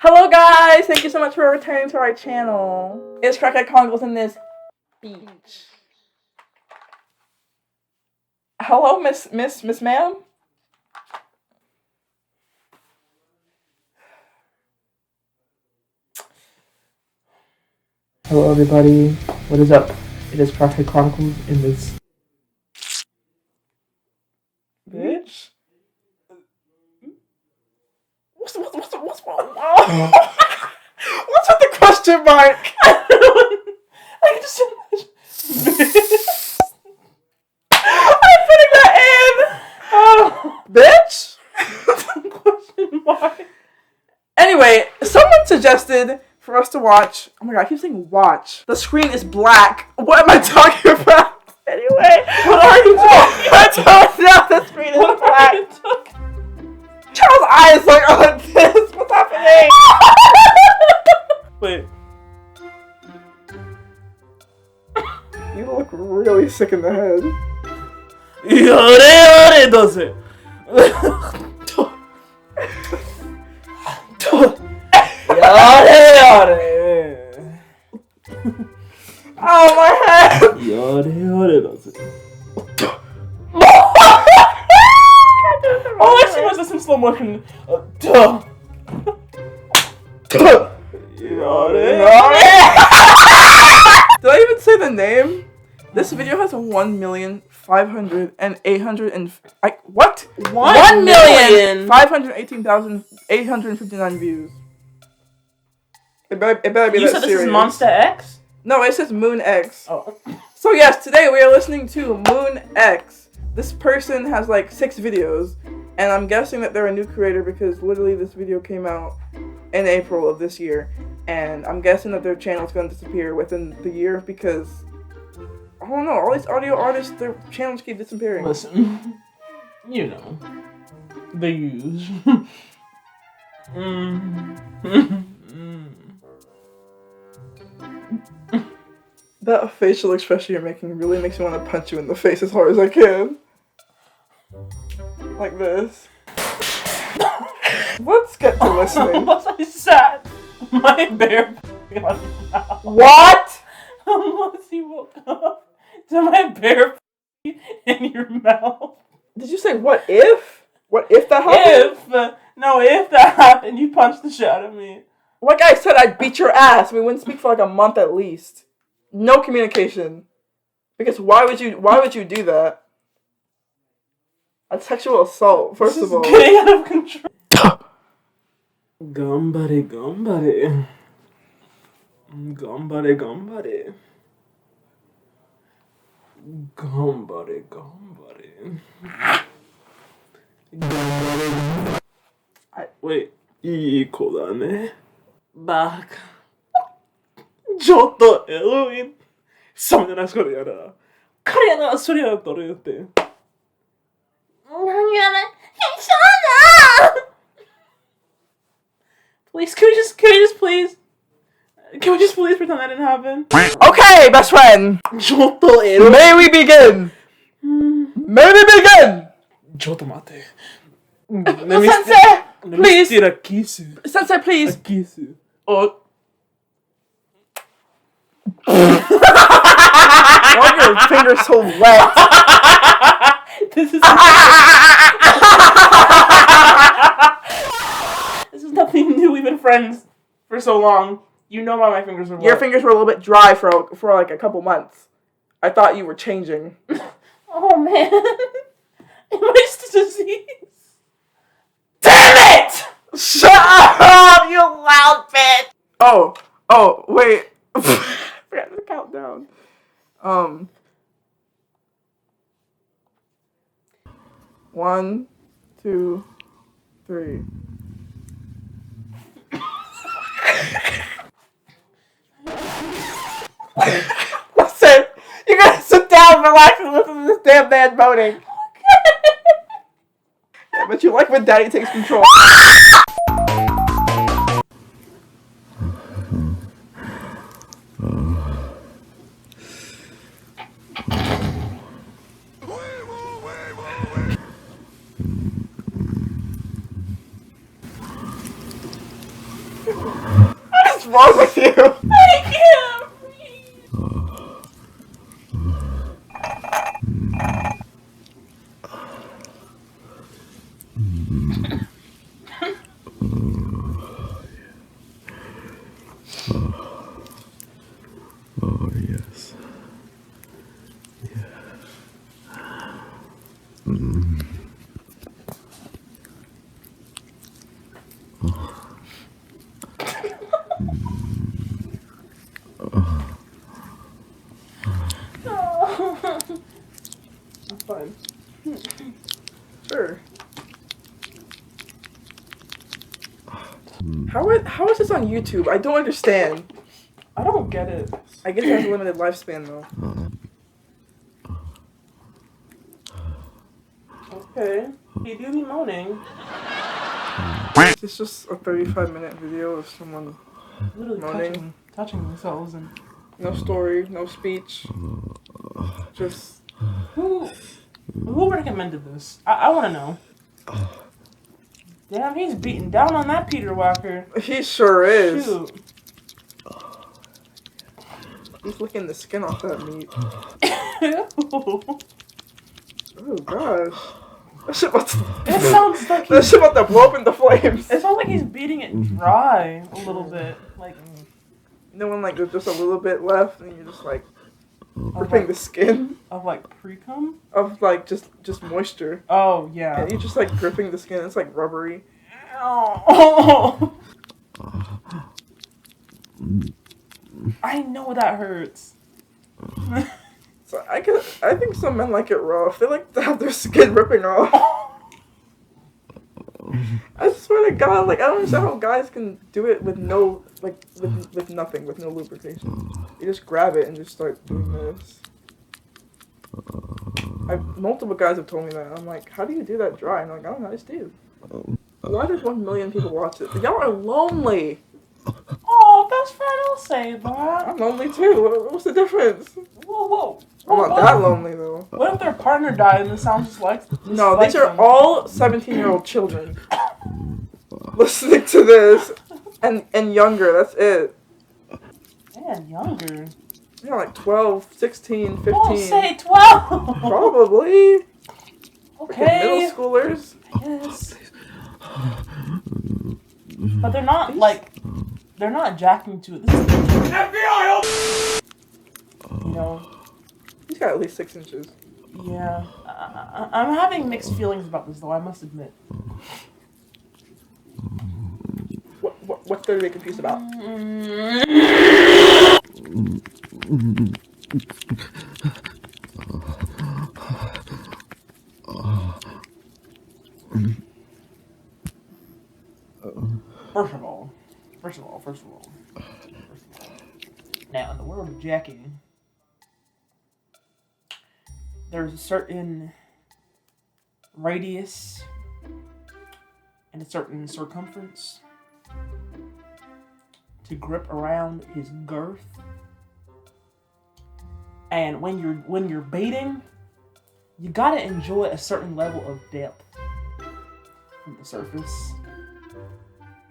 Hello guys, thank you so much for returning to our channel. It's CrackheadChroniclez in this beach. Hello, Miss Ma'am? Hello everybody, what is up? It is CrackheadChroniclez in this bitch. What's wrong? What's with the question mark? I just I'm putting that in. Bitch. Question mark. Anyway, someone suggested for us to watch. Oh my god, I keep saying watch. The screen is black. What am I talking about? Anyway, what are you talking about? Now the screen is black. Charles' eyes like on this. What's happening? Wait. You look really sick in the head. Yore does it. Yore. Oh my head. Yore does it. Oh, actually, was this in slow motion? Did I even say the name? This video has 1,518,000 what? 1,518,859 views. It better be that serious. You said this is Monster X? No, it says Moon X. Oh. So yes, today we are listening to Moon X. This person has like 6 videos, and I'm guessing that they're a new creator because literally this video came out in April of this year, and I'm guessing that their channel is going to disappear within the year because I don't know, all these audio artists, their channels keep disappearing. Listen, you know, the use. That facial expression you're making really makes me want to punch you in the face as hard as I can. Like this. Let's get to listening. I sat my bare What? Unless you woke up to my bare in your mouth. Did you say what if? What if that happened? If that happened, you punched the shit out of me. Like I said, I'd beat your ass. We wouldn't speak for like a month at least. No communication. Because why would you do that? A sexual assault, first of all. Getting out of control. Gambare. Wait. いい子だね。バカ。ちょっとエロい。そんな話やだ。彼やな、それやったら言って。何やね。Please, can we just please? Can we just please pretend that didn't happen? Okay, best friend. May we begin? May we begin? ちょっと待って。Sensei, please. Sensei, please. A kiss. Oh. Why are your fingers so wet? This is nothing new. We've been friends for so long. You know why my fingers are wet. Your fingers were a little bit dry for like a couple months. I thought you were changing. Oh man. Am I disease? Damn it! Shut up, you loud bitch! Oh, wait. I forgot to count down. 1, 2, 3. Listen, you gotta sit down and relax and listen to this damn man moaning. Yeah, but you like when daddy takes control. wrong with you? Thank you. Oh, yes. Yeah. I'm fine. Sure. How is this on YouTube? I don't understand. I don't get it. I guess it has a limited lifespan though. Okay. He do be moaning. It's just a 35-minute video of someone. Literally Moaning. touching themselves and No story, no speech. Just who recommended this? I want to know. Damn, he's beating down on that Peter Walker. he sure is. Shoot. He's licking the skin off that meat. It Oh gosh. That shit about to, sounds like that shit about to blow up in the flames. it sounds like he's beating it dry a little bit. Like You know when like there's just a little bit left and you're just like of ripping like, the skin of like pre-cum? of like just moisture. Oh yeah. And you're just like gripping the skin. It's like rubbery. Oh. I know that hurts. So I think some men like it rough. They like to have their skin ripping off. I swear to God, like I don't understand how guys can do it with no with nothing, with no lubrication. You just grab it and just start doing this. Multiple guys have told me that. I'm like, how do you do that dry? And I'm like, I don't know, I just do. Why does 1 million people watch it? Y'all are lonely. Oh, best friend, I'll say that. I'm lonely too. What's the difference? Whoa. I'm not that lonely though. What if their partner died and it sounds just like No, like these are them? all 17-year-old children listening to this, and younger. That's it. Man, younger. Yeah, like 12, 16, 15. Don't say 12. Probably. Okay. Middle schoolers. Yes. But they're not like they're not jacking to it. This is FBI. You know. He's got at least 6 inches. Yeah. I'm having mixed feelings about this though. I must admit. What's there to be confused about? First of all. Now, in the world of jacking, there's a certain radius and a certain circumference to grip around his girth. And when you're baiting, you gotta enjoy a certain level of depth from the surface.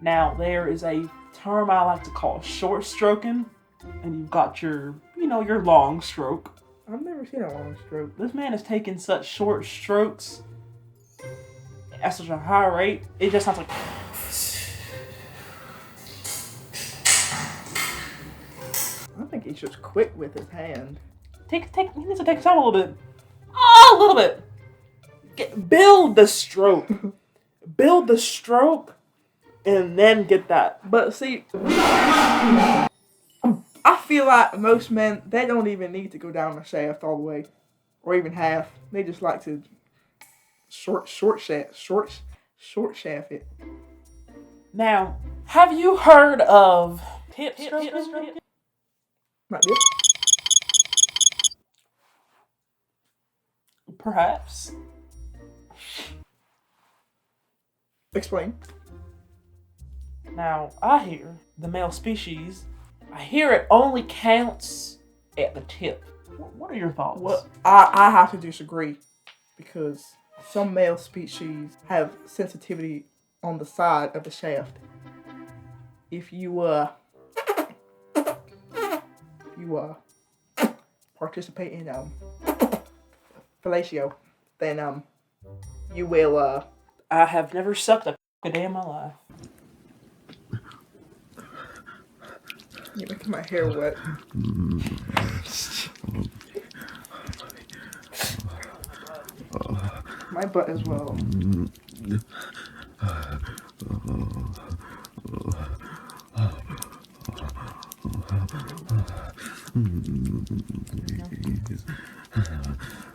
Now, there is a term I like to call short stroking, and you've got your long stroke. I've never seen a long stroke. This man is taking such short strokes at such a high rate, it just sounds like. I think he's just quick with his hand. He needs to take his time a little bit. Oh, a little bit. Build the stroke. Build the stroke, and then get that. But see, I feel like most men, they don't even need to go down the shaft all the way, or even half. They just like to short shaft it. Now, have you heard of hip stroking? Not this. Perhaps. Explain. Now, I hear the male species, I hear it only counts at the tip. What are your thoughts? Well, I have to disagree, because some male species have sensitivity on the side of the shaft. If you you participate in fellatio, then you will I have never sucked a day in my life. You're making my hair wet. My butt as well.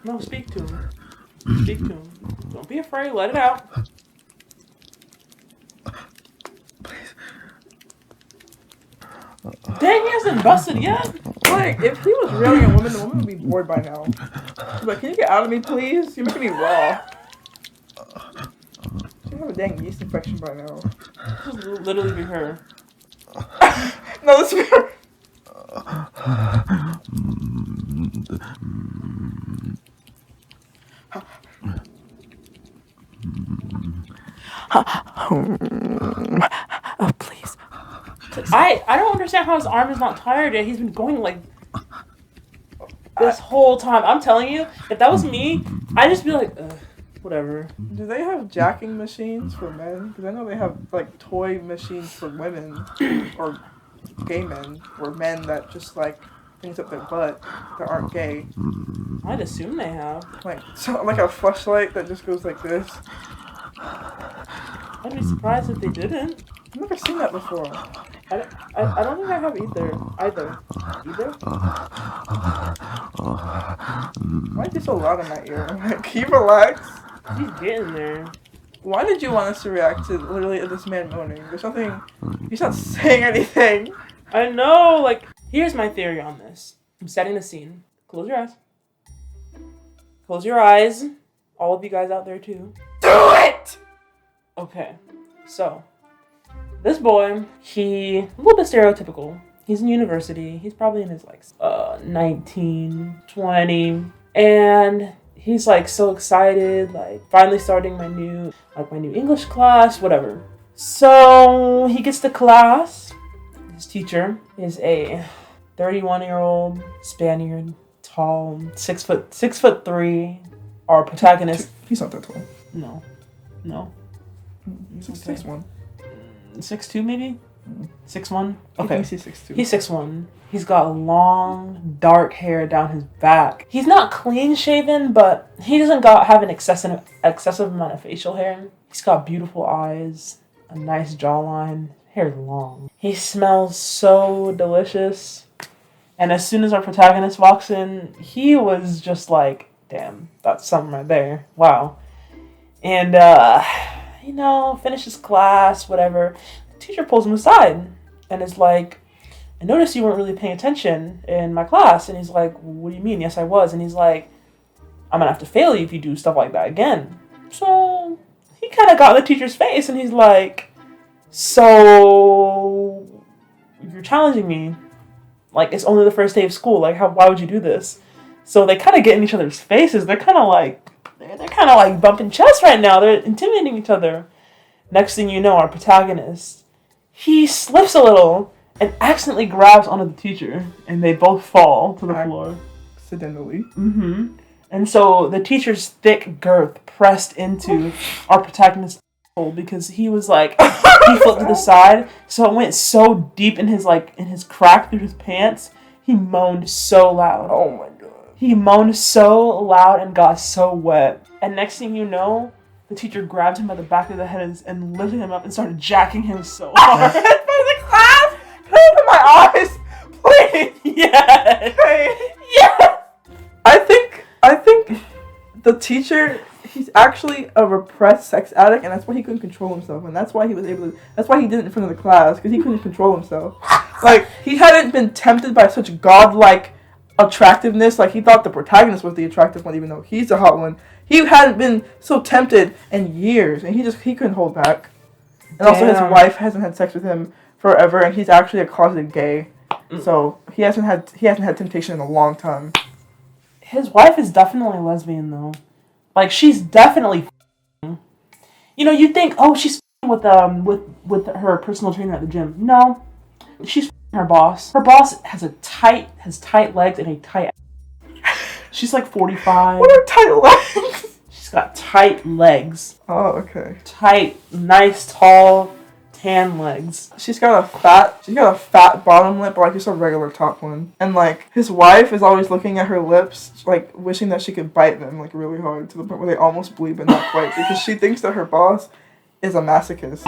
No, speak to him. Speak to him. Don't be afraid. Let it out. Dang, he hasn't busted yet. Like, if he was really a woman, the woman would be bored by now. She's like, can you get out of me, please? You're making me raw. She have a dang yeast infection by now. This is literally be her. No, this is her. Oh, please. I don't understand how his arm is not tired yet. He's been going like this whole time. I'm telling you, if that was me, I'd just be like, ugh, whatever. Do they have jacking machines for men? Because I know they have, like, toy machines for women or gay men, or men that just, like, things up their butt that aren't gay. I'd assume they have. Like, so, like a fleshlight that just goes like this. I'd be surprised if they didn't. I've never seen that before. I don't think I have either. Either? Why is he so loud in my ear? Like, can you relax? He's getting there. Why did you want us to react to literally this man moaning? There's nothing. He's not saying anything. I know, like, here's my theory on this. I'm setting the scene. Close your eyes. Close your eyes. All of you guys out there, too. Do it! Okay, so, this boy, he, a little bit stereotypical. He's in university. He's probably in his, 19, 20. And he's, so excited, finally starting my new English class, whatever. So, he gets to class. His teacher is a 31-year-old Spaniard, tall, 6'3". Our protagonist. He's not that tall. No. He's 6'1". 6'2", maybe? 6'1"? Okay. Okay. He's 6'2". He's 6'1". He's got long, dark hair down his back. He's not clean shaven, but he doesn't have an excessive amount of facial hair. He's got beautiful eyes, a nice jawline. Hair's long. He smells so delicious. And as soon as our protagonist walks in, he was just like, damn, that's something right there. Wow. And, finishes class, whatever. The teacher pulls him aside and is like, I noticed you weren't really paying attention in my class. And he's like, what do you mean? Yes, I was. And he's like, I'm going to have to fail you if you do stuff like that again. So he kind of got in the teacher's face and he's like, so you're challenging me. It's only the first day of school. Why would you do this? So they kind of get in each other's faces. They're kind of bumping chests right now. They're intimidating each other. Next thing you know, our protagonist, he slips a little and accidentally grabs onto the teacher, and they both fall to the floor. Accidentally. Mm-hmm. And so the teacher's thick girth pressed into our protagonist's asshole because he was he flipped to the side, so it went so deep in his crack through his pants. He moaned so loud. Oh my god. He moaned so loud and got so wet. And next thing you know, the teacher grabbed him by the back of the head and lifted him up and started jacking him so hard. For the class? Can I open my eyes? Please. Yes. Hey. Yes. I think the teacher, he's actually a repressed sex addict, and that's why he couldn't control himself, and that's why he did it in front of the class, because he couldn't control himself. He hadn't been tempted by such godlike attractiveness. He thought the protagonist was the attractive one, even though he's the hot one. He hadn't been so tempted in years, and he couldn't hold back. And also his wife hasn't had sex with him forever, and he's actually a closeted gay. So he hasn't had temptation in a long time. His wife is definitely lesbian though. She's definitely you'd think, oh, she's with her personal trainer at the gym. No. She's Her boss has tight legs and a tight. She's like 45. What are tight legs? She's got tight legs. Oh, okay. Tight, nice, tall, tan legs. She's got a fat bottom lip, but like just a regular top one. And like his wife is always looking at her lips, like wishing that she could bite them like really hard to the point where they almost bleed but not quite, because she thinks that her boss is a masochist.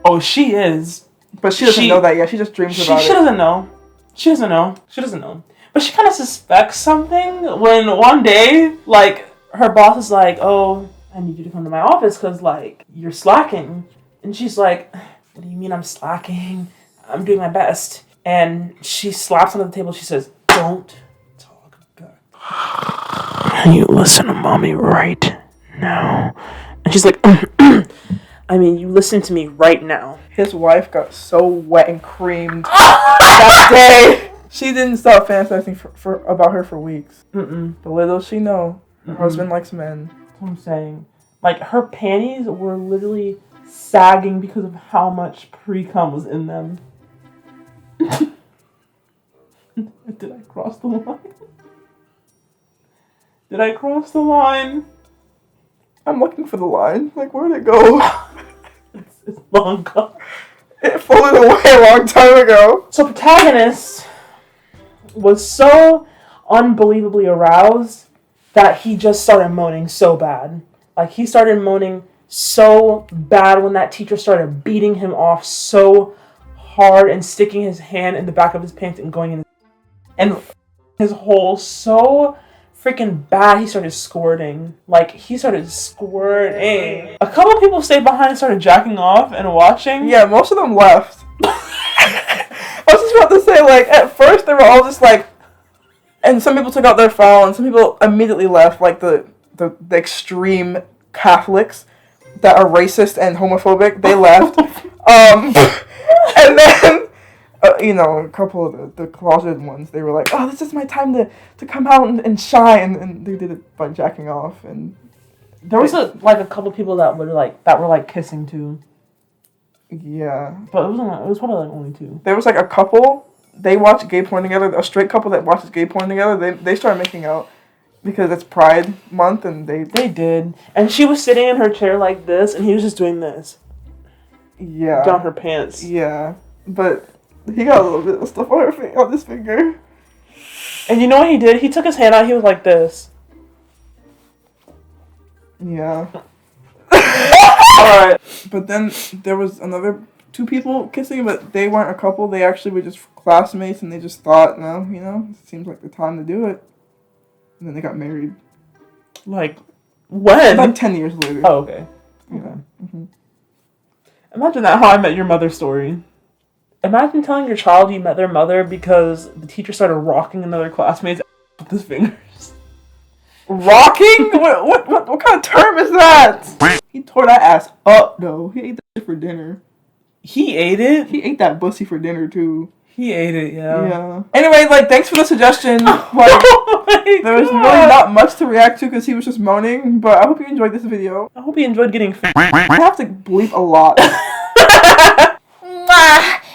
Oh, she is. But she doesn't know that yet. She just dreams about it. She doesn't know. She doesn't know. But she kind of suspects something when one day, like, her boss is like, oh, I need you to come to my office because, like, you're slacking. And she's like, what do you mean I'm slacking? I'm doing my best. And she slaps on the table. She says, don't talk back. You listen to mommy right now. And she's like, I mean, you listen to me right now. His wife got so wet and creamed that day. She didn't stop fantasizing about her for weeks. But little she know, her husband likes men. That's what I'm saying. Like, her panties were literally sagging because of how much pre-cum was in them. Did I cross the line? Did I cross the line? I'm looking for the line. Like, where'd it go? It's long gone. It floated away a long time ago. So protagonist was so unbelievably aroused that he just started moaning so bad. Like, he started moaning so bad when that teacher started beating him off so hard and sticking his hand in the back of his pants and going in his hole so freaking bad, he started squirting. Like, he started squirting. A couple people stayed behind and started jacking off and watching. Yeah, most of them left. I was just about to say, like, at first they were all just like, and some people took out their phone, and some people immediately left, like the extreme Catholics that are racist and homophobic, they left. And then, a couple of the closeted ones, they were like, oh, this is my time to come out and shine, and they did it by jacking off. And there was a couple people that were kissing too. Yeah. But it was probably like only two. There was like a couple, they watched gay porn together, a straight couple that watches gay porn together, they started making out because it's Pride Month, and they did. And she was sitting in her chair like this, and he was just doing this. Yeah. Down her pants. Yeah. But he got a little bit of stuff on his finger. And you know what he did? He took his hand out, he was like this. Yeah. Alright. But then there was another two people kissing, but they weren't a couple. They actually were just classmates, and they just thought, no, it seems like the time to do it. And then they got married. Like, when? Like 10 years later. Oh, okay. Yeah. Mm-hmm. Imagine that How I Met Your Mother story. Imagine telling your child you met their mother because the teacher started rocking another classmate's with his fingers. Rocking? What kind of term is that? He tore that ass up, though. He ate that shit for dinner. He ate it? He ate that pussy for dinner, too. He ate it, yeah. Yeah. Anyway, thanks for the suggestion. There was really not much to react to because he was just moaning, but I hope you enjoyed this video. I hope you enjoyed getting I have to bleep a lot.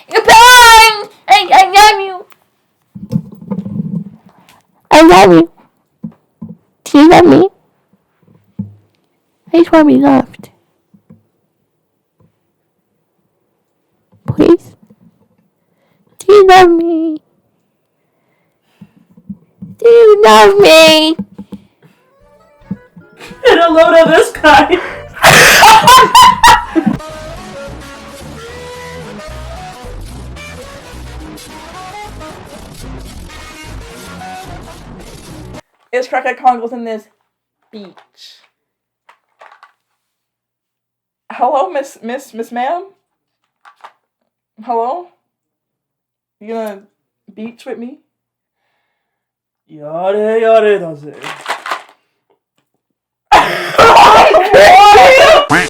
You're fine! I love you. I love you. Do you love me? I just want to be loved. Please? Do you love me? Do you love me? Get a load of this guy. It's Crackhead Chronicles in this beach. Hello, Miss Ma'am? Hello? You gonna beach with me? Yare yare da ze. Okay.